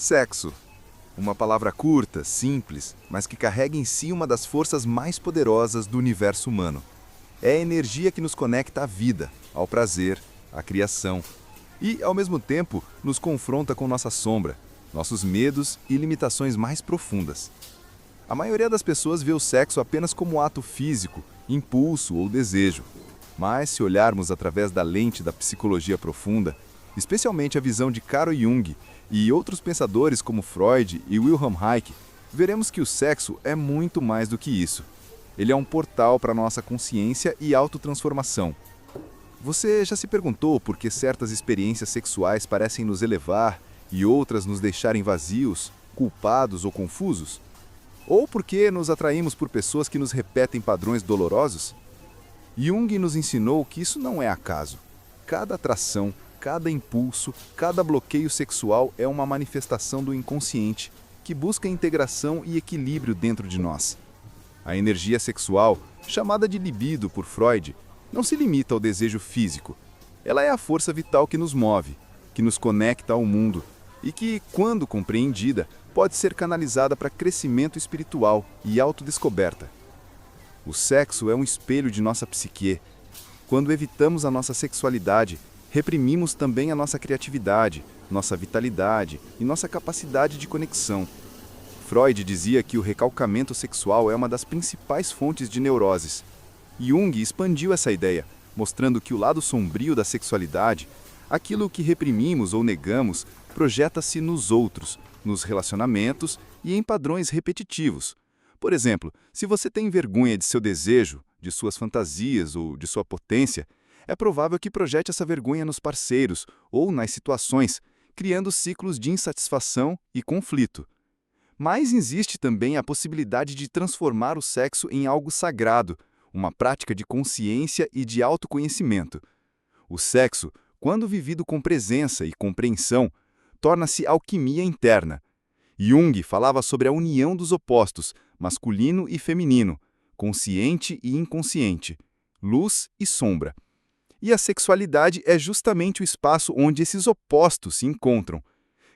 Sexo. Uma palavra curta, simples, mas que carrega em si uma das forças mais poderosas do universo humano. É a energia que nos conecta à vida, ao prazer, à criação e, ao mesmo tempo, nos confronta com nossa sombra, nossos medos e limitações mais profundas. A maioria das pessoas vê o sexo apenas como ato físico, impulso ou desejo. Mas, se olharmos através da lente da psicologia profunda, especialmente a visão de Carl Jung e outros pensadores como Freud e Wilhelm Reich, veremos que o sexo é muito mais do que isso. Ele é um portal para nossa consciência e autotransformação. Você já se perguntou por que certas experiências sexuais parecem nos elevar e outras nos deixarem vazios, culpados ou confusos? Ou por que nos atraímos por pessoas que nos repetem padrões dolorosos? Jung nos ensinou que isso não é acaso. Cada atração, cada impulso, cada bloqueio sexual é uma manifestação do inconsciente, que busca integração e equilíbrio dentro de nós. A energia sexual, chamada de libido por Freud, não se limita ao desejo físico. Ela é a força vital que nos move, que nos conecta ao mundo e que, quando compreendida, pode ser canalizada para crescimento espiritual e autodescoberta. O sexo é um espelho de nossa psique. Quando evitamos a nossa sexualidade, reprimimos também a nossa criatividade, nossa vitalidade e nossa capacidade de conexão. Freud dizia que o recalcamento sexual é uma das principais fontes de neuroses. Jung expandiu essa ideia, mostrando que o lado sombrio da sexualidade, aquilo que reprimimos ou negamos, projeta-se nos outros, nos relacionamentos e em padrões repetitivos. Por exemplo, se você tem vergonha de seu desejo, de suas fantasias ou de sua potência, é provável que projete essa vergonha nos parceiros ou nas situações, criando ciclos de insatisfação e conflito. Mas existe também a possibilidade de transformar o sexo em algo sagrado, uma prática de consciência e de autoconhecimento. O sexo, quando vivido com presença e compreensão, torna-se alquimia interna. Jung falava sobre a união dos opostos, masculino e feminino, consciente e inconsciente, luz e sombra. E a sexualidade é justamente o espaço onde esses opostos se encontram.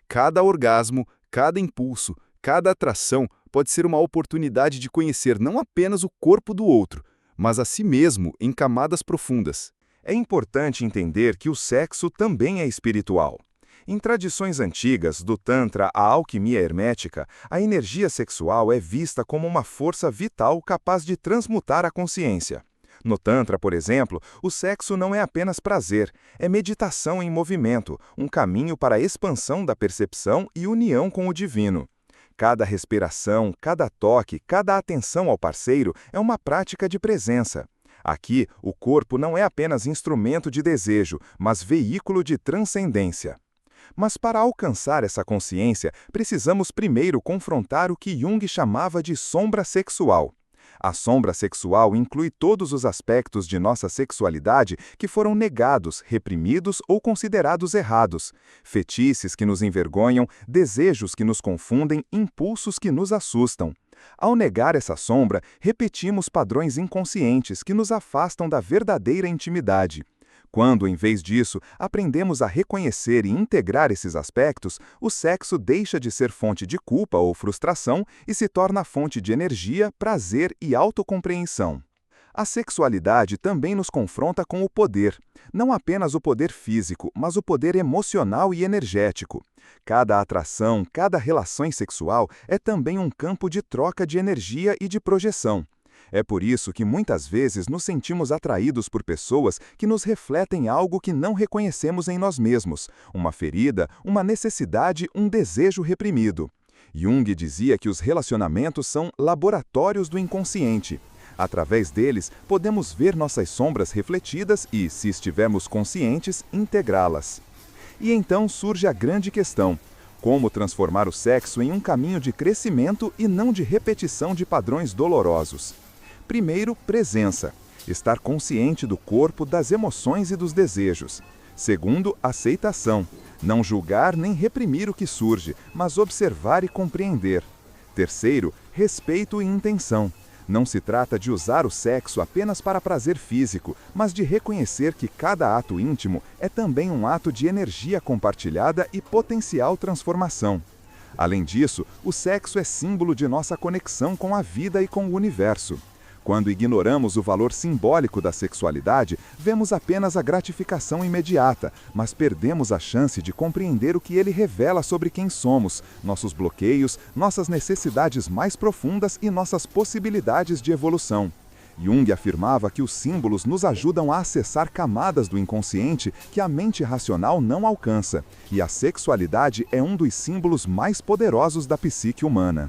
Cada orgasmo, cada impulso, cada atração pode ser uma oportunidade de conhecer não apenas o corpo do outro, mas a si mesmo em camadas profundas. É importante entender que o sexo também é espiritual. Em tradições antigas, do Tantra à alquimia hermética, a energia sexual é vista como uma força vital capaz de transmutar a consciência. No Tantra, por exemplo, o sexo não é apenas prazer, é meditação em movimento, um caminho para a expansão da percepção e união com o divino. Cada respiração, cada toque, cada atenção ao parceiro é uma prática de presença. Aqui, o corpo não é apenas instrumento de desejo, mas veículo de transcendência. Mas para alcançar essa consciência, precisamos primeiro confrontar o que Jung chamava de sombra sexual. A sombra sexual inclui todos os aspectos de nossa sexualidade que foram negados, reprimidos ou considerados errados. Fetiches que nos envergonham, desejos que nos confundem, impulsos que nos assustam. Ao negar essa sombra, repetimos padrões inconscientes que nos afastam da verdadeira intimidade. Quando, em vez disso, aprendemos a reconhecer e integrar esses aspectos, o sexo deixa de ser fonte de culpa ou frustração e se torna fonte de energia, prazer e autocompreensão. A sexualidade também nos confronta com o poder, não apenas o poder físico, mas o poder emocional e energético. Cada atração, cada relação sexual é também um campo de troca de energia e de projeção. É por isso que muitas vezes nos sentimos atraídos por pessoas que nos refletem algo que não reconhecemos em nós mesmos, uma ferida, uma necessidade, um desejo reprimido. Jung dizia que os relacionamentos são laboratórios do inconsciente. Através deles, podemos ver nossas sombras refletidas e, se estivermos conscientes, integrá-las. E então surge a grande questão: como transformar o sexo em um caminho de crescimento e não de repetição de padrões dolorosos? Primeiro, presença. Estar consciente do corpo, das emoções e dos desejos. Segundo, aceitação. Não julgar nem reprimir o que surge, mas observar e compreender. Terceiro, respeito e intenção. Não se trata de usar o sexo apenas para prazer físico, mas de reconhecer que cada ato íntimo é também um ato de energia compartilhada e potencial transformação. Além disso, o sexo é símbolo de nossa conexão com a vida e com o universo. Quando ignoramos o valor simbólico da sexualidade, vemos apenas a gratificação imediata, mas perdemos a chance de compreender o que ele revela sobre quem somos, nossos bloqueios, nossas necessidades mais profundas e nossas possibilidades de evolução. Jung afirmava que os símbolos nos ajudam a acessar camadas do inconsciente que a mente racional não alcança, e a sexualidade é um dos símbolos mais poderosos da psique humana.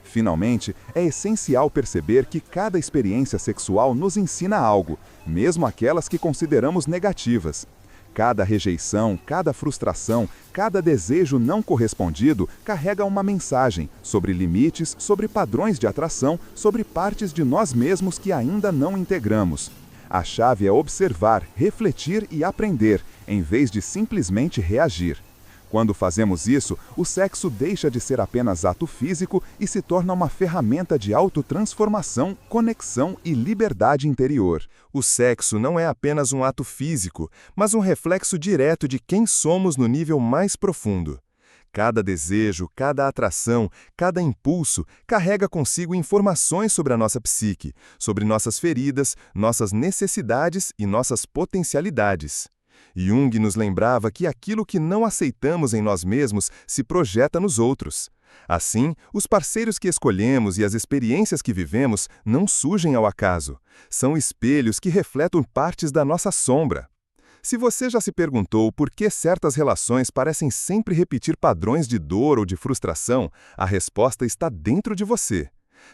Finalmente, é essencial perceber que cada experiência sexual nos ensina algo, mesmo aquelas que consideramos negativas. Cada rejeição, cada frustração, cada desejo não correspondido carrega uma mensagem sobre limites, sobre padrões de atração, sobre partes de nós mesmos que ainda não integramos. A chave é observar, refletir e aprender, em vez de simplesmente reagir. Quando fazemos isso, o sexo deixa de ser apenas ato físico e se torna uma ferramenta de autotransformação, conexão e liberdade interior. O sexo não é apenas um ato físico, mas um reflexo direto de quem somos no nível mais profundo. Cada desejo, cada atração, cada impulso carrega consigo informações sobre a nossa psique, sobre nossas feridas, nossas necessidades e nossas potencialidades. Jung nos lembrava que aquilo que não aceitamos em nós mesmos se projeta nos outros. Assim, os parceiros que escolhemos e as experiências que vivemos não surgem ao acaso. São espelhos que refletem partes da nossa sombra. Se você já se perguntou por que certas relações parecem sempre repetir padrões de dor ou de frustração, a resposta está dentro de você.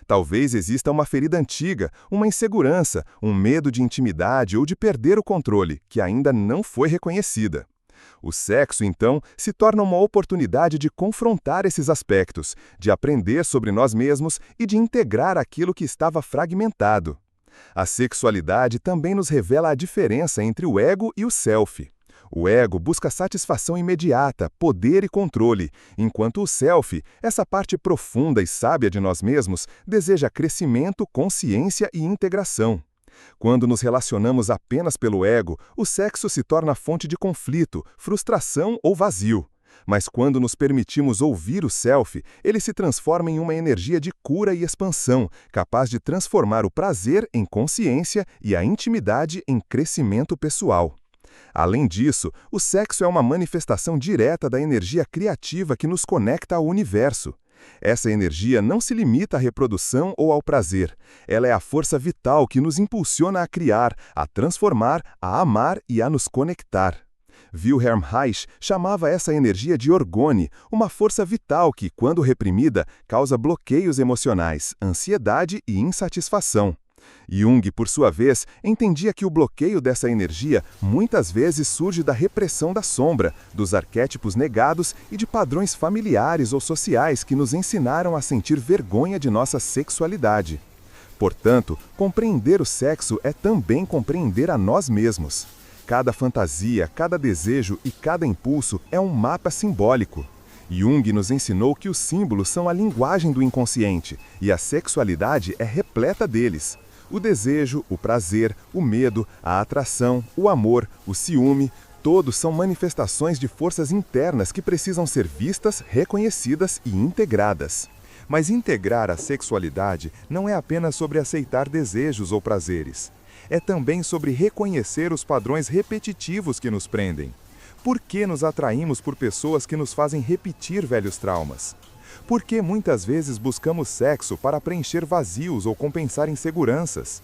Talvez exista uma ferida antiga, uma insegurança, um medo de intimidade ou de perder o controle, que ainda não foi reconhecida. O sexo, então, se torna uma oportunidade de confrontar esses aspectos, de aprender sobre nós mesmos e de integrar aquilo que estava fragmentado. A sexualidade também nos revela a diferença entre o ego e o self. O ego busca satisfação imediata, poder e controle, enquanto o self, essa parte profunda e sábia de nós mesmos, deseja crescimento, consciência e integração. Quando nos relacionamos apenas pelo ego, o sexo se torna fonte de conflito, frustração ou vazio. Mas quando nos permitimos ouvir o self, ele se transforma em uma energia de cura e expansão, capaz de transformar o prazer em consciência e a intimidade em crescimento pessoal. Além disso, o sexo é uma manifestação direta da energia criativa que nos conecta ao universo. Essa energia não se limita à reprodução ou ao prazer. Ela é a força vital que nos impulsiona a criar, a transformar, a amar e a nos conectar. Wilhelm Reich chamava essa energia de orgone, uma força vital que, quando reprimida, causa bloqueios emocionais, ansiedade e insatisfação. Jung, por sua vez, entendia que o bloqueio dessa energia muitas vezes surge da repressão da sombra, dos arquétipos negados e de padrões familiares ou sociais que nos ensinaram a sentir vergonha de nossa sexualidade. Portanto, compreender o sexo é também compreender a nós mesmos. Cada fantasia, cada desejo e cada impulso é um mapa simbólico. Jung nos ensinou que os símbolos são a linguagem do inconsciente e a sexualidade é repleta deles. O desejo, o prazer, o medo, a atração, o amor, o ciúme, todos são manifestações de forças internas que precisam ser vistas, reconhecidas e integradas. Mas integrar a sexualidade não é apenas sobre aceitar desejos ou prazeres. É também sobre reconhecer os padrões repetitivos que nos prendem. Por que nos atraímos por pessoas que nos fazem repetir velhos traumas? Por que muitas vezes buscamos sexo para preencher vazios ou compensar inseguranças?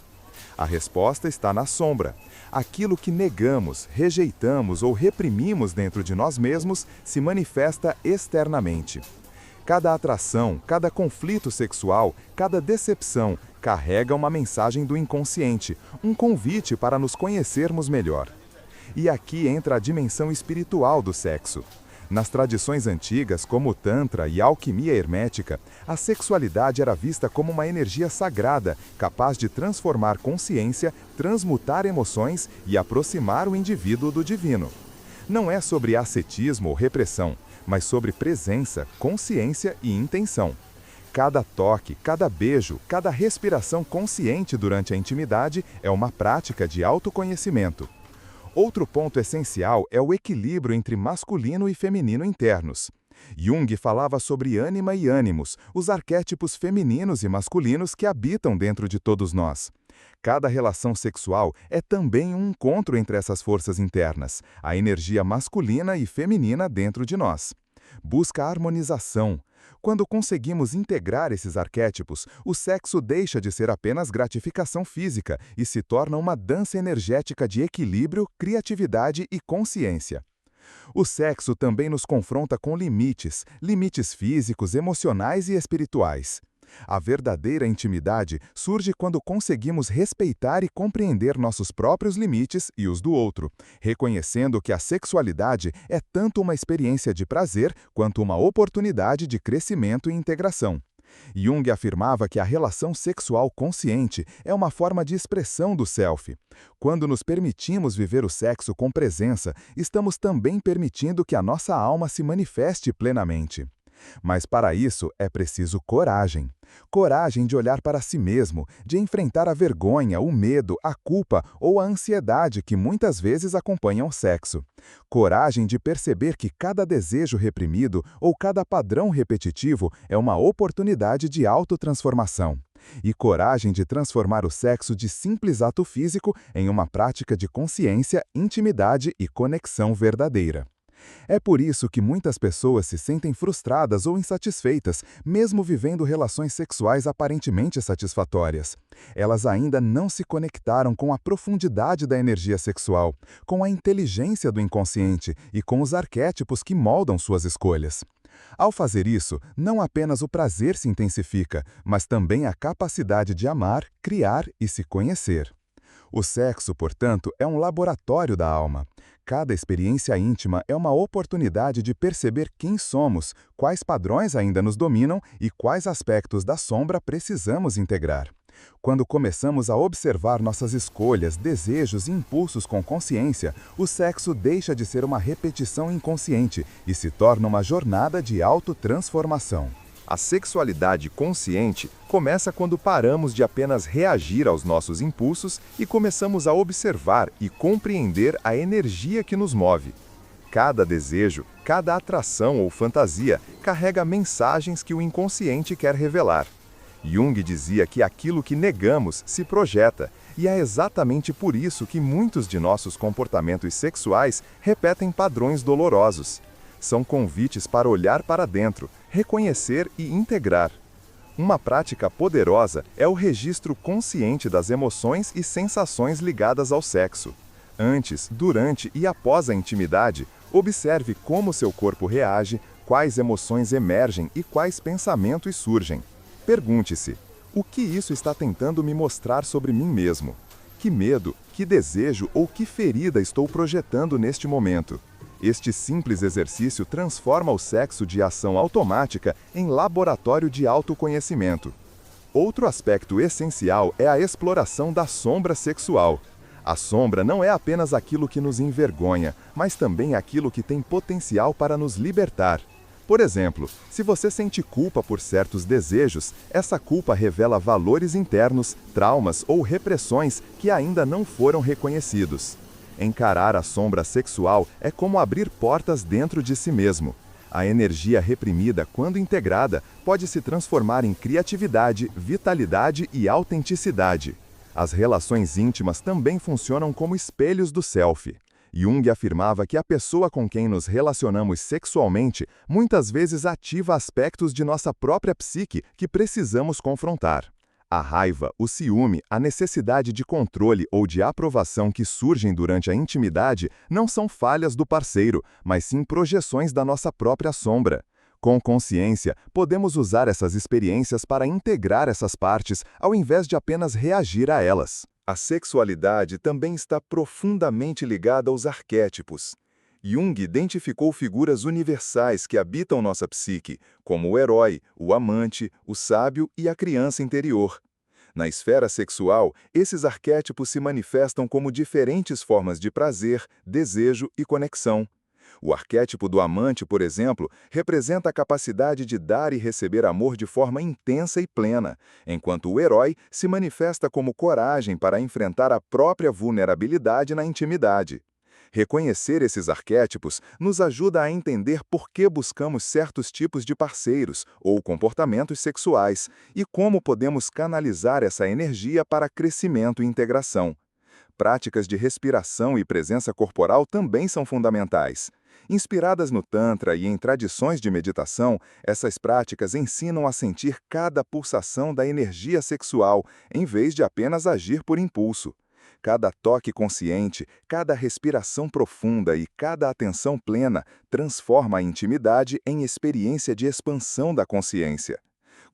A resposta está na sombra. Aquilo que negamos, rejeitamos ou reprimimos dentro de nós mesmos se manifesta externamente. Cada atração, cada conflito sexual, cada decepção carrega uma mensagem do inconsciente, um convite para nos conhecermos melhor. E aqui entra a dimensão espiritual do sexo. Nas tradições antigas, como o Tantra e a alquimia hermética, a sexualidade era vista como uma energia sagrada, capaz de transformar consciência, transmutar emoções e aproximar o indivíduo do divino. Não é sobre ascetismo ou repressão, mas sobre presença, consciência e intenção. Cada toque, cada beijo, cada respiração consciente durante a intimidade é uma prática de autoconhecimento. Outro ponto essencial é o equilíbrio entre masculino e feminino internos. Jung falava sobre ânima e ânimos, os arquétipos femininos e masculinos que habitam dentro de todos nós. Cada relação sexual é também um encontro entre essas forças internas, a energia masculina e feminina dentro de nós. Busca harmonização. Quando conseguimos integrar esses arquétipos, o sexo deixa de ser apenas gratificação física e se torna uma dança energética de equilíbrio, criatividade e consciência. O sexo também nos confronta com limites físicos, emocionais e espirituais. A verdadeira intimidade surge quando conseguimos respeitar e compreender nossos próprios limites e os do outro, reconhecendo que a sexualidade é tanto uma experiência de prazer quanto uma oportunidade de crescimento e integração. Jung afirmava que a relação sexual consciente é uma forma de expressão do self. Quando nos permitimos viver o sexo com presença, estamos também permitindo que a nossa alma se manifeste plenamente. Mas para isso é preciso coragem. Coragem de olhar para si mesmo, de enfrentar a vergonha, o medo, a culpa ou a ansiedade que muitas vezes acompanham o sexo. Coragem de perceber que cada desejo reprimido ou cada padrão repetitivo é uma oportunidade de autotransformação. E coragem de transformar o sexo de simples ato físico em uma prática de consciência, intimidade e conexão verdadeira. É por isso que muitas pessoas se sentem frustradas ou insatisfeitas, mesmo vivendo relações sexuais aparentemente satisfatórias. Elas ainda não se conectaram com a profundidade da energia sexual, com a inteligência do inconsciente e com os arquétipos que moldam suas escolhas. Ao fazer isso, não apenas o prazer se intensifica, mas também a capacidade de amar, criar e se conhecer. O sexo, portanto, é um laboratório da alma. Cada experiência íntima é uma oportunidade de perceber quem somos, quais padrões ainda nos dominam e quais aspectos da sombra precisamos integrar. Quando começamos a observar nossas escolhas, desejos e impulsos com consciência, o sexo deixa de ser uma repetição inconsciente e se torna uma jornada de autotransformação. A sexualidade consciente começa quando paramos de apenas reagir aos nossos impulsos e começamos a observar e compreender a energia que nos move. Cada desejo, cada atração ou fantasia carrega mensagens que o inconsciente quer revelar. Jung dizia que aquilo que negamos se projeta, e é exatamente por isso que muitos de nossos comportamentos sexuais repetem padrões dolorosos. São convites para olhar para dentro, reconhecer e integrar. Uma prática poderosa é o registro consciente das emoções e sensações ligadas ao sexo. Antes, durante e após a intimidade, observe como seu corpo reage, quais emoções emergem e quais pensamentos surgem. Pergunte-se: o que isso está tentando me mostrar sobre mim mesmo? Que medo, que desejo ou que ferida estou projetando neste momento? Este simples exercício transforma o sexo de ação automática em laboratório de autoconhecimento. Outro aspecto essencial é a exploração da sombra sexual. A sombra não é apenas aquilo que nos envergonha, mas também aquilo que tem potencial para nos libertar. Por exemplo, se você sente culpa por certos desejos, essa culpa revela valores internos, traumas ou repressões que ainda não foram reconhecidos. Encarar a sombra sexual é como abrir portas dentro de si mesmo. A energia reprimida, quando integrada, pode se transformar em criatividade, vitalidade e autenticidade. As relações íntimas também funcionam como espelhos do self. Jung afirmava que a pessoa com quem nos relacionamos sexualmente muitas vezes ativa aspectos de nossa própria psique que precisamos confrontar. A raiva, o ciúme, a necessidade de controle ou de aprovação que surgem durante a intimidade não são falhas do parceiro, mas sim projeções da nossa própria sombra. Com consciência, podemos usar essas experiências para integrar essas partes, ao invés de apenas reagir a elas. A sexualidade também está profundamente ligada aos arquétipos. Jung identificou figuras universais que habitam nossa psique, como o herói, o amante, o sábio e a criança interior. Na esfera sexual, esses arquétipos se manifestam como diferentes formas de prazer, desejo e conexão. O arquétipo do amante, por exemplo, representa a capacidade de dar e receber amor de forma intensa e plena, enquanto o herói se manifesta como coragem para enfrentar a própria vulnerabilidade na intimidade. Reconhecer esses arquétipos nos ajuda a entender por que buscamos certos tipos de parceiros ou comportamentos sexuais e como podemos canalizar essa energia para crescimento e integração. Práticas de respiração e presença corporal também são fundamentais. Inspiradas no Tantra e em tradições de meditação, essas práticas ensinam a sentir cada pulsação da energia sexual, em vez de apenas agir por impulso. Cada toque consciente, cada respiração profunda e cada atenção plena transforma a intimidade em experiência de expansão da consciência.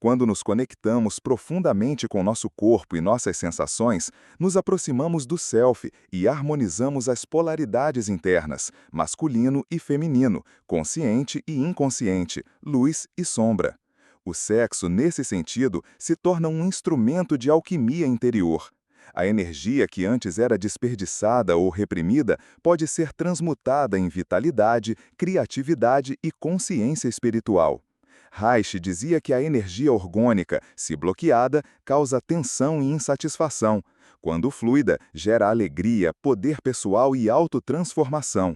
Quando nos conectamos profundamente com nosso corpo e nossas sensações, nos aproximamos do self e harmonizamos as polaridades internas, masculino e feminino, consciente e inconsciente, luz e sombra. O sexo, nesse sentido, se torna um instrumento de alquimia interior. A energia que antes era desperdiçada ou reprimida pode ser transmutada em vitalidade, criatividade e consciência espiritual. Reich dizia que a energia orgânica, se bloqueada, causa tensão e insatisfação. Quando fluida, gera alegria, poder pessoal e autotransformação.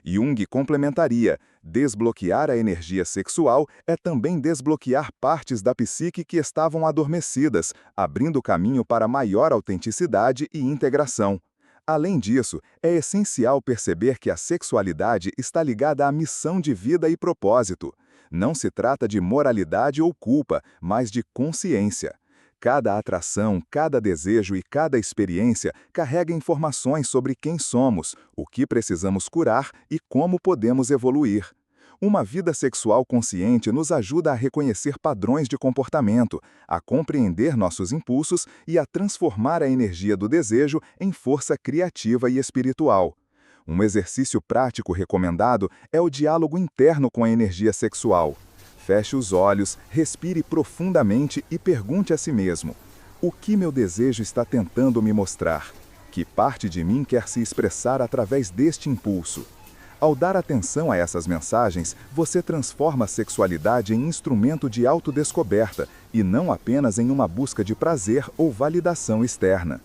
Jung complementaria: desbloquear a energia sexual é também desbloquear partes da psique que estavam adormecidas, abrindo caminho para maior autenticidade e integração. Além disso, é essencial perceber que a sexualidade está ligada à missão de vida e propósito. Não se trata de moralidade ou culpa, mas de consciência. Cada atração, cada desejo e cada experiência carrega informações sobre quem somos, o que precisamos curar e como podemos evoluir. Uma vida sexual consciente nos ajuda a reconhecer padrões de comportamento, a compreender nossos impulsos e a transformar a energia do desejo em força criativa e espiritual. Um exercício prático recomendado é o diálogo interno com a energia sexual. Feche os olhos, respire profundamente e pergunte a si mesmo: o que meu desejo está tentando me mostrar? Que parte de mim quer se expressar através deste impulso? Ao dar atenção a essas mensagens, você transforma a sexualidade em instrumento de autodescoberta e não apenas em uma busca de prazer ou validação externa.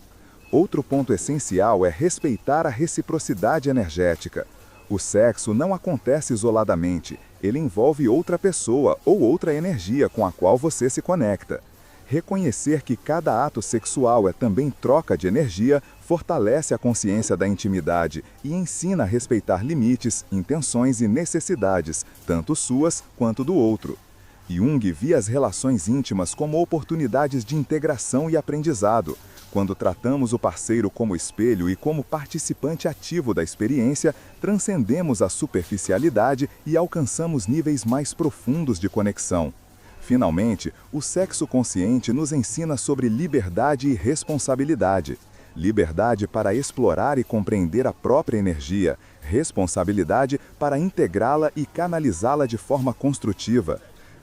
Outro ponto essencial é respeitar a reciprocidade energética. O sexo não acontece isoladamente, ele envolve outra pessoa ou outra energia com a qual você se conecta. Reconhecer que cada ato sexual é também troca de energia fortalece a consciência da intimidade e ensina a respeitar limites, intenções e necessidades, tanto suas quanto do outro. Jung via as relações íntimas como oportunidades de integração e aprendizado. Quando tratamos o parceiro como espelho e como participante ativo da experiência, transcendemos a superficialidade e alcançamos níveis mais profundos de conexão. Finalmente, o sexo consciente nos ensina sobre liberdade e responsabilidade. Liberdade para explorar e compreender a própria energia, responsabilidade para integrá-la e canalizá-la de forma construtiva.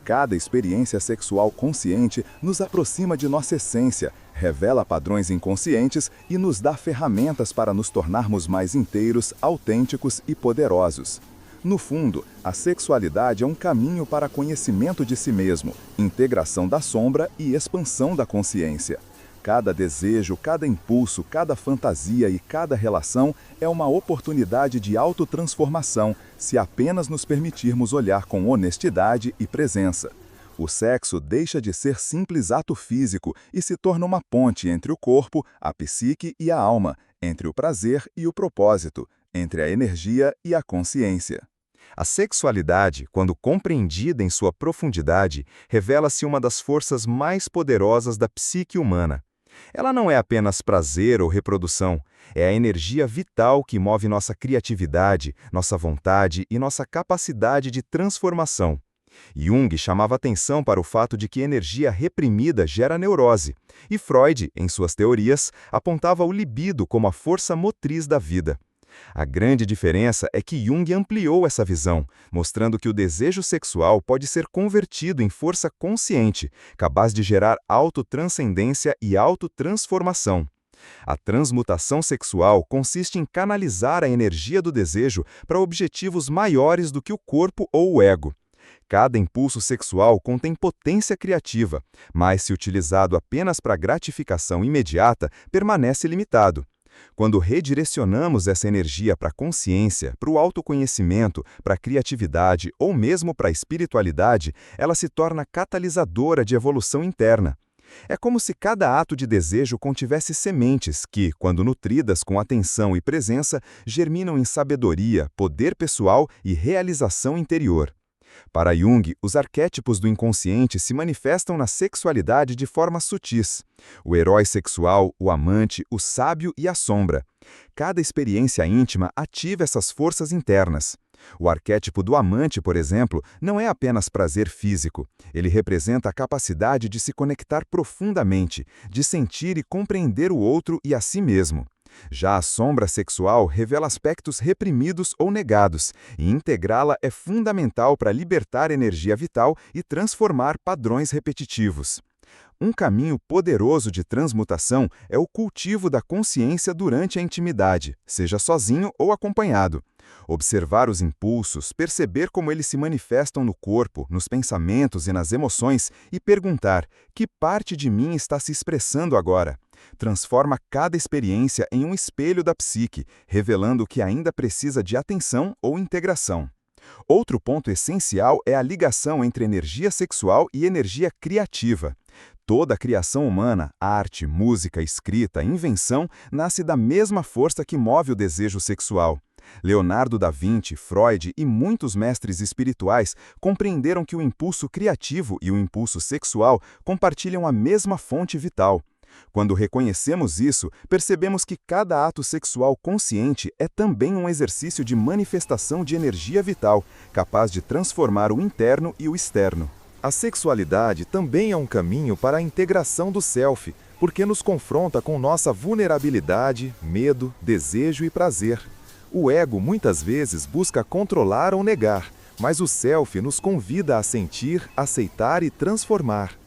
Cada experiência sexual consciente nos aproxima de nossa essência, revela padrões inconscientes e nos dá ferramentas para nos tornarmos mais inteiros, autênticos e poderosos. No fundo, a sexualidade é um caminho para conhecimento de si mesmo, integração da sombra e expansão da consciência. Cada desejo, cada impulso, cada fantasia e cada relação é uma oportunidade de autotransformação, se apenas nos permitirmos olhar com honestidade e presença. O sexo deixa de ser simples ato físico e se torna uma ponte entre o corpo, a psique e a alma, entre o prazer e o propósito, entre a energia e a consciência. A sexualidade, quando compreendida em sua profundidade, revela-se uma das forças mais poderosas da psique humana. Ela não é apenas prazer ou reprodução, é a energia vital que move nossa criatividade, nossa vontade e nossa capacidade de transformação. Jung chamava atenção para o fato de que energia reprimida gera neurose, e Freud, em suas teorias, apontava o libido como a força motriz da vida. A grande diferença é que Jung ampliou essa visão, mostrando que o desejo sexual pode ser convertido em força consciente, capaz de gerar autotranscendência e autotransformação. A transmutação sexual consiste em canalizar a energia do desejo para objetivos maiores do que o corpo ou o ego. Cada impulso sexual contém potência criativa, mas se utilizado apenas para gratificação imediata, permanece limitado. Quando redirecionamos essa energia para a consciência, para o autoconhecimento, para a criatividade ou mesmo para a espiritualidade, ela se torna catalisadora de evolução interna. É como se cada ato de desejo contivesse sementes que, quando nutridas com atenção e presença, germinam em sabedoria, poder pessoal e realização interior. Para Jung, os arquétipos do inconsciente se manifestam na sexualidade de formas sutis. O herói sexual, o amante, o sábio e a sombra. Cada experiência íntima ativa essas forças internas. O arquétipo do amante, por exemplo, não é apenas prazer físico. Ele representa a capacidade de se conectar profundamente, de sentir e compreender o outro e a si mesmo. Já a sombra sexual revela aspectos reprimidos ou negados, e integrá-la é fundamental para libertar energia vital e transformar padrões repetitivos. Um caminho poderoso de transmutação é o cultivo da consciência durante a intimidade, seja sozinho ou acompanhado. Observar os impulsos, perceber como eles se manifestam no corpo, nos pensamentos e nas emoções e perguntar: que parte de mim está se expressando agora? Transforma cada experiência em um espelho da psique, revelando o que ainda precisa de atenção ou integração. Outro ponto essencial é a ligação entre energia sexual e energia criativa. Toda a criação humana, arte, música, escrita, invenção, nasce da mesma força que move o desejo sexual. Leonardo da Vinci, Freud e muitos mestres espirituais compreenderam que o impulso criativo e o impulso sexual compartilham a mesma fonte vital. Quando reconhecemos isso, percebemos que cada ato sexual consciente é também um exercício de manifestação de energia vital, capaz de transformar o interno e o externo. A sexualidade também é um caminho para a integração do self, porque nos confronta com nossa vulnerabilidade, medo, desejo e prazer. O ego muitas vezes busca controlar ou negar, mas o self nos convida a sentir, aceitar e transformar.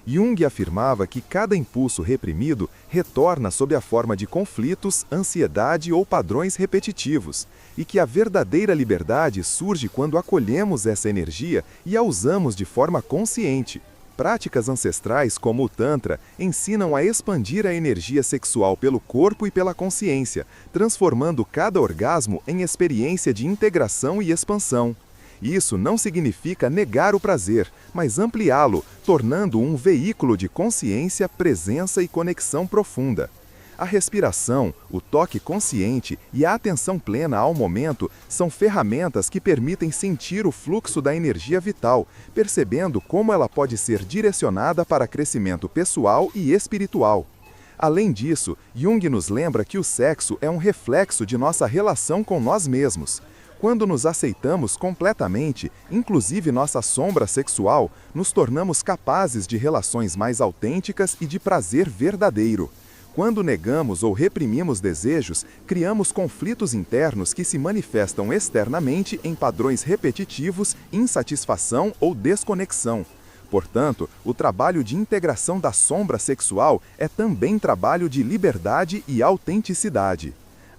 Jung afirmava que cada impulso reprimido retorna sob a forma de conflitos, ansiedade ou padrões repetitivos, e que a verdadeira liberdade surge quando acolhemos essa energia e a usamos de forma consciente. Práticas ancestrais como o Tantra ensinam a expandir a energia sexual pelo corpo e pela consciência, transformando cada orgasmo em experiência de integração e expansão. Isso não significa negar o prazer, mas ampliá-lo, tornando-o um veículo de consciência, presença e conexão profunda. A respiração, o toque consciente e a atenção plena ao momento são ferramentas que permitem sentir o fluxo da energia vital, percebendo como ela pode ser direcionada para crescimento pessoal e espiritual. Além disso, Jung nos lembra que o sexo é um reflexo de nossa relação com nós mesmos. Quando nos aceitamos completamente, inclusive nossa sombra sexual, nos tornamos capazes de relações mais autênticas e de prazer verdadeiro. Quando negamos ou reprimimos desejos, criamos conflitos internos que se manifestam externamente em padrões repetitivos, insatisfação ou desconexão. Portanto, o trabalho de integração da sombra sexual é também trabalho de liberdade e autenticidade.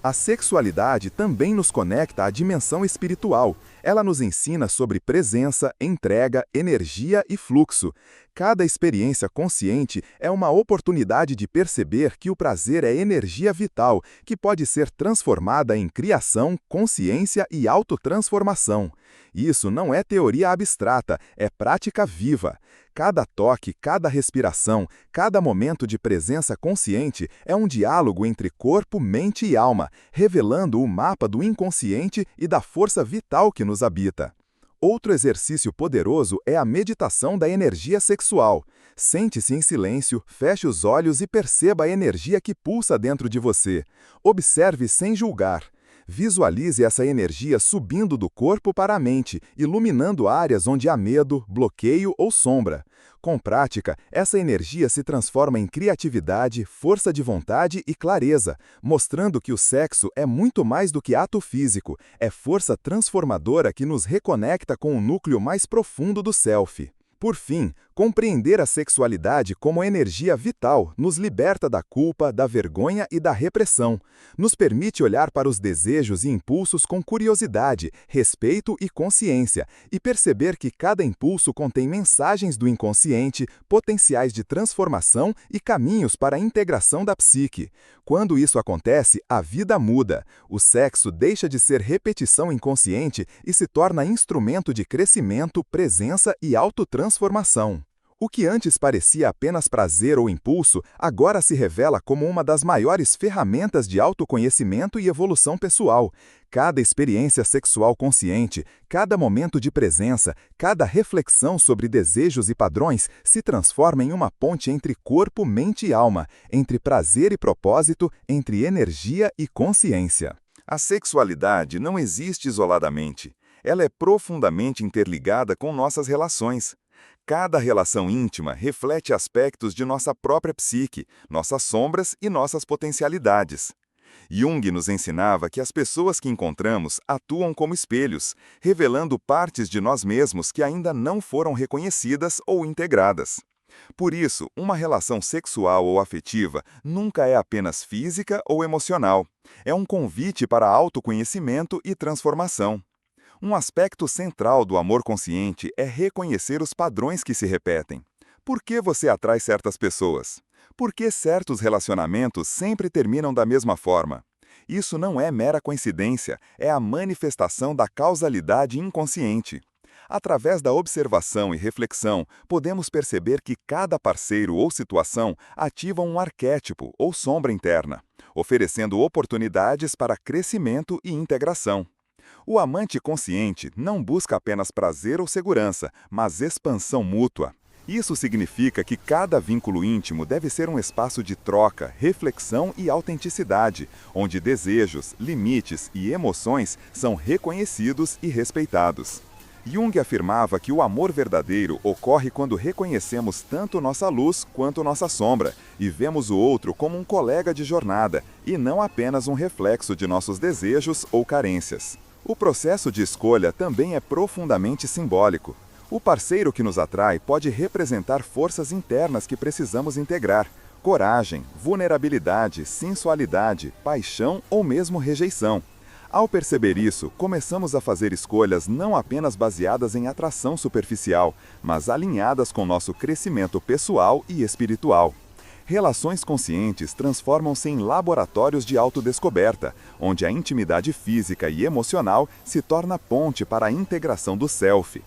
A sexualidade também nos conecta à dimensão espiritual. Ela nos ensina sobre presença, entrega, energia e fluxo. Cada experiência consciente é uma oportunidade de perceber que o prazer é energia vital, que pode ser transformada em criação, consciência e autotransformação. Isso não é teoria abstrata, é prática viva. Cada toque, cada respiração, cada momento de presença consciente é um diálogo entre corpo, mente e alma, revelando o mapa do inconsciente e da força vital que nos habita. Outro exercício poderoso é a meditação da energia sexual. Sente-se em silêncio, feche os olhos e perceba a energia que pulsa dentro de você. Observe sem julgar. Visualize essa energia subindo do corpo para a mente, iluminando áreas onde há medo, bloqueio ou sombra. Com prática, essa energia se transforma em criatividade, força de vontade e clareza, mostrando que o sexo é muito mais do que ato físico, é força transformadora que nos reconecta com o núcleo mais profundo do self. Por fim, compreender a sexualidade como energia vital nos liberta da culpa, da vergonha e da repressão. Nos permite olhar para os desejos e impulsos com curiosidade, respeito e consciência, e perceber que cada impulso contém mensagens do inconsciente, potenciais de transformação e caminhos para a integração da psique. Quando isso acontece, a vida muda. O sexo deixa de ser repetição inconsciente e se torna instrumento de crescimento, presença e autotransformação. O que antes parecia apenas prazer ou impulso, agora se revela como uma das maiores ferramentas de autoconhecimento e evolução pessoal. Cada experiência sexual consciente, cada momento de presença, cada reflexão sobre desejos e padrões se transforma em uma ponte entre corpo, mente e alma, entre prazer e propósito, entre energia e consciência. A sexualidade não existe isoladamente. Ela é profundamente interligada com nossas relações. Cada relação íntima reflete aspectos de nossa própria psique, nossas sombras e nossas potencialidades. Jung nos ensinava que as pessoas que encontramos atuam como espelhos, revelando partes de nós mesmos que ainda não foram reconhecidas ou integradas. Por isso, uma relação sexual ou afetiva nunca é apenas física ou emocional. É um convite para autoconhecimento e transformação. Um aspecto central do amor consciente é reconhecer os padrões que se repetem. Por que você atrai certas pessoas? Por que certos relacionamentos sempre terminam da mesma forma? Isso não é mera coincidência, é a manifestação da causalidade inconsciente. Através da observação e reflexão, podemos perceber que cada parceiro ou situação ativa um arquétipo ou sombra interna, oferecendo oportunidades para crescimento e integração. O amante consciente não busca apenas prazer ou segurança, mas expansão mútua. Isso significa que cada vínculo íntimo deve ser um espaço de troca, reflexão e autenticidade, onde desejos, limites e emoções são reconhecidos e respeitados. Jung afirmava que o amor verdadeiro ocorre quando reconhecemos tanto nossa luz quanto nossa sombra e vemos o outro como um colega de jornada e não apenas um reflexo de nossos desejos ou carências. O processo de escolha também é profundamente simbólico. O parceiro que nos atrai pode representar forças internas que precisamos integrar: coragem, vulnerabilidade, sensualidade, paixão ou mesmo rejeição. Ao perceber isso, começamos a fazer escolhas não apenas baseadas em atração superficial, mas alinhadas com nosso crescimento pessoal e espiritual. Relações conscientes transformam-se em laboratórios de autodescoberta, onde a intimidade física e emocional se torna ponte para a integração do self.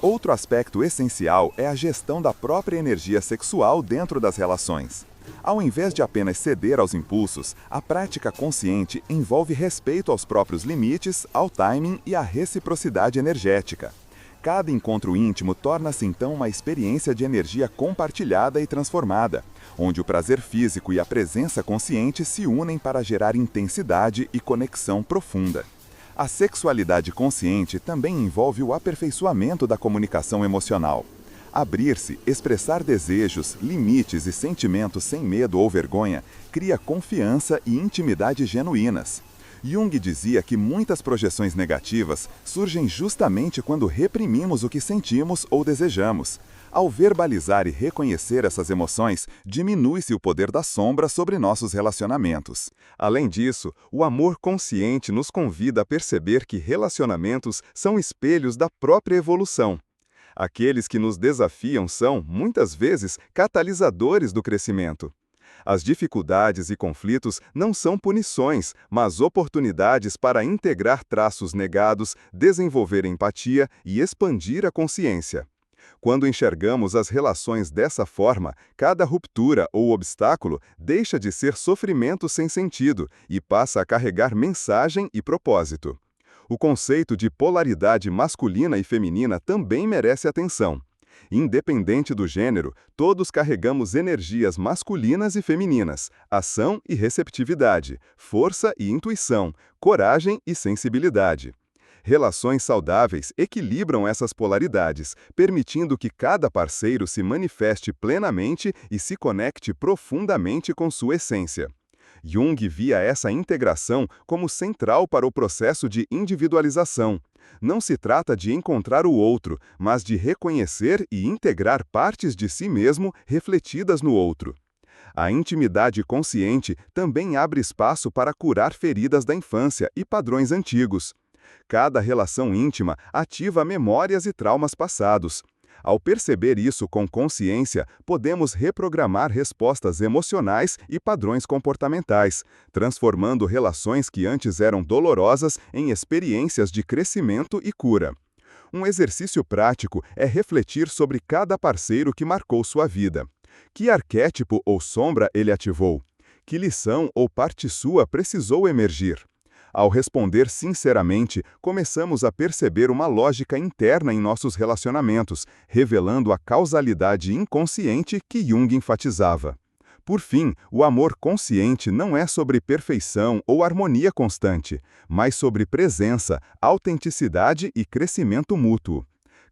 Outro aspecto essencial é a gestão da própria energia sexual dentro das relações. Ao invés de apenas ceder aos impulsos, a prática consciente envolve respeito aos próprios limites, ao timing e à reciprocidade energética. Cada encontro íntimo torna-se então uma experiência de energia compartilhada e transformada, onde o prazer físico e a presença consciente se unem para gerar intensidade e conexão profunda. A sexualidade consciente também envolve o aperfeiçoamento da comunicação emocional. Abrir-se, expressar desejos, limites e sentimentos sem medo ou vergonha cria confiança e intimidade genuínas. Jung dizia que muitas projeções negativas surgem justamente quando reprimimos o que sentimos ou desejamos. Ao verbalizar e reconhecer essas emoções, diminui-se o poder da sombra sobre nossos relacionamentos. Além disso, o amor consciente nos convida a perceber que relacionamentos são espelhos da própria evolução. Aqueles que nos desafiam são, muitas vezes, catalisadores do crescimento. As dificuldades e conflitos não são punições, mas oportunidades para integrar traços negados, desenvolver empatia e expandir a consciência. Quando enxergamos as relações dessa forma, cada ruptura ou obstáculo deixa de ser sofrimento sem sentido e passa a carregar mensagem e propósito. O conceito de polaridade masculina e feminina também merece atenção. Independente do gênero, todos carregamos energias masculinas e femininas, ação e receptividade, força e intuição, coragem e sensibilidade. Relações saudáveis equilibram essas polaridades, permitindo que cada parceiro se manifeste plenamente e se conecte profundamente com sua essência. Jung via essa integração como central para o processo de individualização. Não se trata de encontrar o outro, mas de reconhecer e integrar partes de si mesmo refletidas no outro. A intimidade consciente também abre espaço para curar feridas da infância e padrões antigos. Cada relação íntima ativa memórias e traumas passados. Ao perceber isso com consciência, podemos reprogramar respostas emocionais e padrões comportamentais, transformando relações que antes eram dolorosas em experiências de crescimento e cura. Um exercício prático é refletir sobre cada parceiro que marcou sua vida. Que arquétipo ou sombra ele ativou? Que lição ou parte sua precisou emergir? Ao responder sinceramente, começamos a perceber uma lógica interna em nossos relacionamentos, revelando a causalidade inconsciente que Jung enfatizava. Por fim, o amor consciente não é sobre perfeição ou harmonia constante, mas sobre presença, autenticidade e crescimento mútuo.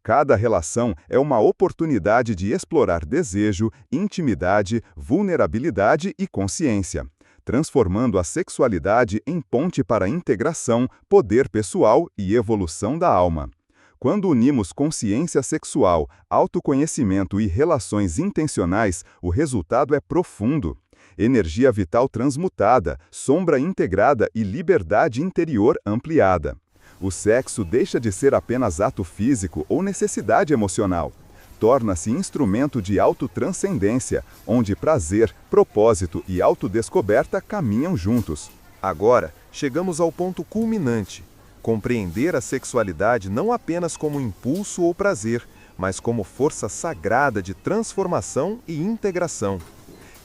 Cada relação é uma oportunidade de explorar desejo, intimidade, vulnerabilidade e consciência, transformando a sexualidade em ponte para integração, poder pessoal e evolução da alma. Quando unimos consciência sexual, autoconhecimento e relações intencionais, o resultado é profundo. Energia vital transmutada, sombra integrada e liberdade interior ampliada. O sexo deixa de ser apenas ato físico ou necessidade emocional. Torna-se instrumento de autotranscendência, onde prazer, propósito e autodescoberta caminham juntos. Agora, chegamos ao ponto culminante. Compreender a sexualidade não apenas como impulso ou prazer, mas como força sagrada de transformação e integração.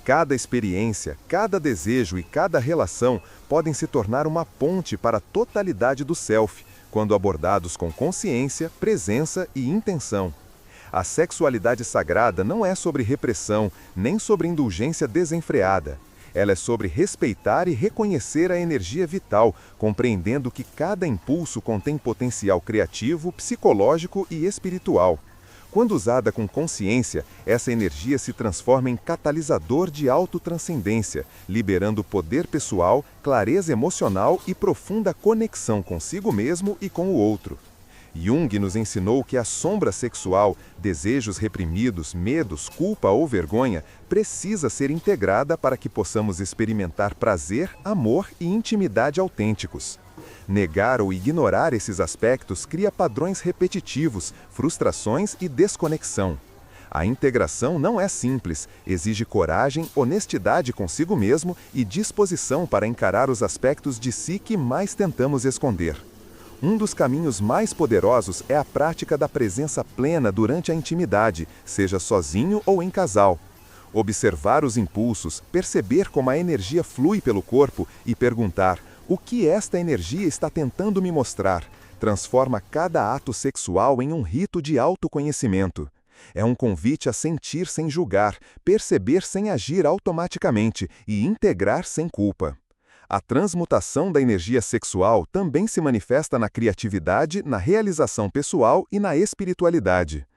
Cada experiência, cada desejo e cada relação podem se tornar uma ponte para a totalidade do self, quando abordados com consciência, presença e intenção. A sexualidade sagrada não é sobre repressão, nem sobre indulgência desenfreada. Ela é sobre respeitar e reconhecer a energia vital, compreendendo que cada impulso contém potencial criativo, psicológico e espiritual. Quando usada com consciência, essa energia se transforma em catalisador de autotranscendência, liberando poder pessoal, clareza emocional e profunda conexão consigo mesmo e com o outro. Jung nos ensinou que a sombra sexual, desejos reprimidos, medos, culpa ou vergonha, precisa ser integrada para que possamos experimentar prazer, amor e intimidade autênticos. Negar ou ignorar esses aspectos cria padrões repetitivos, frustrações e desconexão. A integração não é simples, exige coragem, honestidade consigo mesmo e disposição para encarar os aspectos de si que mais tentamos esconder. Um dos caminhos mais poderosos é a prática da presença plena durante a intimidade, seja sozinho ou em casal. Observar os impulsos, perceber como a energia flui pelo corpo e perguntar: o que esta energia está tentando me mostrar? Transforma cada ato sexual em um rito de autoconhecimento. É um convite a sentir sem julgar, perceber sem agir automaticamente e integrar sem culpa. A transmutação da energia sexual também se manifesta na criatividade, na realização pessoal e na espiritualidade.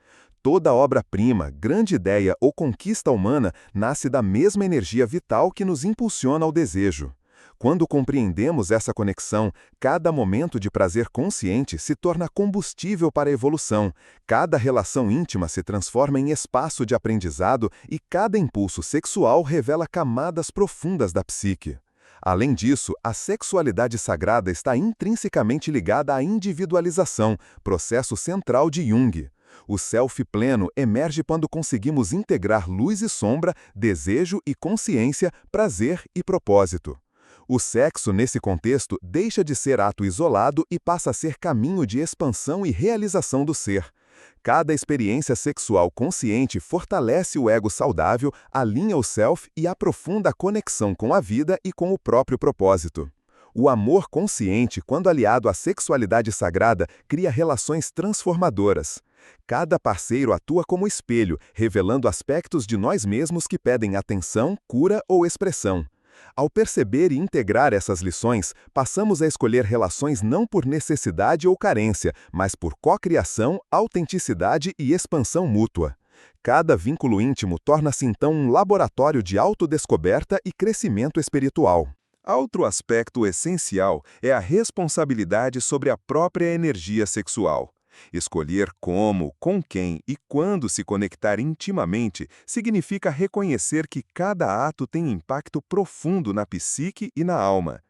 Toda obra-prima, grande ideia ou conquista humana nasce da mesma energia vital que nos impulsiona ao desejo. Quando compreendemos essa conexão, cada momento de prazer consciente se torna combustível para a evolução, cada relação íntima se transforma em espaço de aprendizado e cada impulso sexual revela camadas profundas da psique. Além disso, a sexualidade sagrada está intrinsecamente ligada à individualização, processo central de Jung. O self pleno emerge quando conseguimos integrar luz e sombra, desejo e consciência, prazer e propósito. O sexo, nesse contexto, deixa de ser ato isolado e passa a ser caminho de expansão e realização do ser. Cada experiência sexual consciente fortalece o ego saudável, alinha o self e aprofunda a conexão com a vida e com o próprio propósito. O amor consciente, quando aliado à sexualidade sagrada, cria relações transformadoras. Cada parceiro atua como espelho, revelando aspectos de nós mesmos que pedem atenção, cura ou expressão. Ao perceber e integrar essas lições, passamos a escolher relações não por necessidade ou carência, mas por cocriação, autenticidade e expansão mútua. Cada vínculo íntimo torna-se então um laboratório de autodescoberta e crescimento espiritual. Outro aspecto essencial é a responsabilidade sobre a própria energia sexual. Escolher como, com quem e quando se conectar intimamente significa reconhecer que cada ato tem impacto profundo na psique e na alma.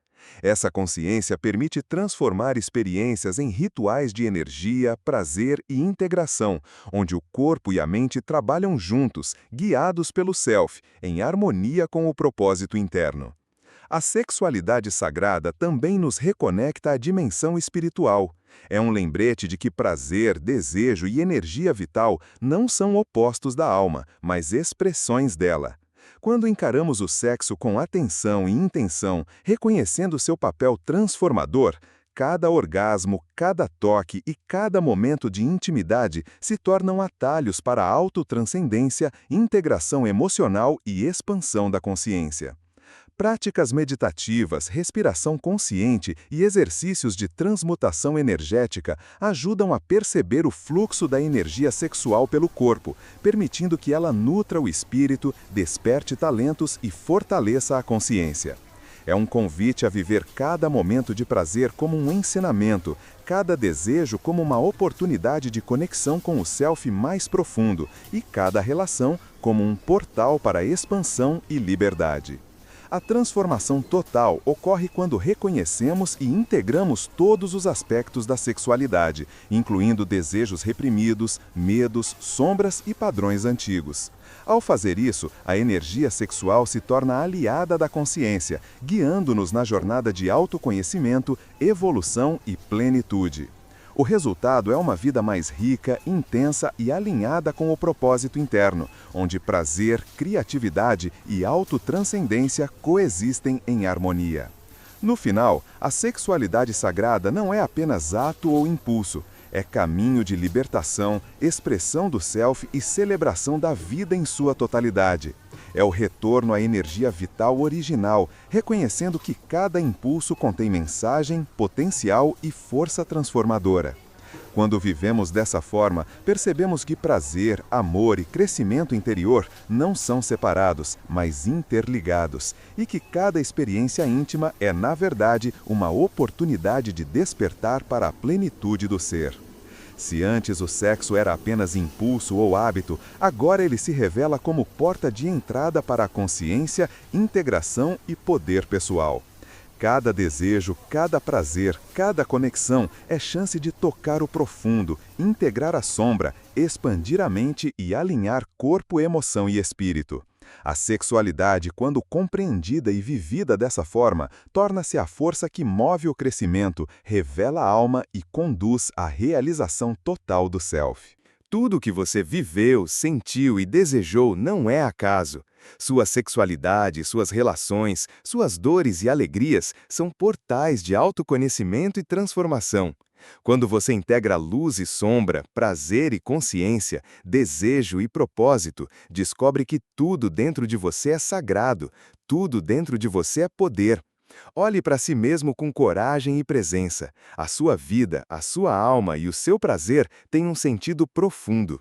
Essa consciência permite transformar experiências em rituais de energia, prazer e integração, onde o corpo e a mente trabalham juntos, guiados pelo Self, em harmonia com o propósito interno. A sexualidade sagrada também nos reconecta à dimensão espiritual. É um lembrete de que prazer, desejo e energia vital não são opostos da alma, mas expressões dela. Quando encaramos o sexo com atenção e intenção, reconhecendo seu papel transformador, cada orgasmo, cada toque e cada momento de intimidade se tornam atalhos para a autotranscendência, integração emocional e expansão da consciência. Práticas meditativas, respiração consciente e exercícios de transmutação energética ajudam a perceber o fluxo da energia sexual pelo corpo, permitindo que ela nutra o espírito, desperte talentos e fortaleça a consciência. É um convite a viver cada momento de prazer como um ensinamento, cada desejo como uma oportunidade de conexão com o self mais profundo e cada relação como um portal para expansão e liberdade. A transformação total ocorre quando reconhecemos e integramos todos os aspectos da sexualidade, incluindo desejos reprimidos, medos, sombras e padrões antigos. Ao fazer isso, a energia sexual se torna aliada da consciência, guiando-nos na jornada de autoconhecimento, evolução e plenitude. O resultado é uma vida mais rica, intensa e alinhada com o propósito interno, onde prazer, criatividade e autotranscendência coexistem em harmonia. No final, a sexualidade sagrada não é apenas ato ou impulso, é caminho de libertação, expressão do self e celebração da vida em sua totalidade. É o retorno à energia vital original, reconhecendo que cada impulso contém mensagem, potencial e força transformadora. Quando vivemos dessa forma, percebemos que prazer, amor e crescimento interior não são separados, mas interligados, e que cada experiência íntima é, na verdade, uma oportunidade de despertar para a plenitude do ser. Se antes o sexo era apenas impulso ou hábito, agora ele se revela como porta de entrada para a consciência, integração e poder pessoal. Cada desejo, cada prazer, cada conexão é chance de tocar o profundo, integrar a sombra, expandir a mente e alinhar corpo, emoção e espírito. A sexualidade, quando compreendida e vivida dessa forma, torna-se a força que move o crescimento, revela a alma e conduz à realização total do self. Tudo o que você viveu, sentiu e desejou não é acaso. Sua sexualidade, suas relações, suas dores e alegrias são portais de autoconhecimento e transformação. Quando você integra luz e sombra, prazer e consciência, desejo e propósito, descobre que tudo dentro de você é sagrado, tudo dentro de você é poder. Olhe para si mesmo com coragem e presença. A sua vida, a sua alma e o seu prazer têm um sentido profundo.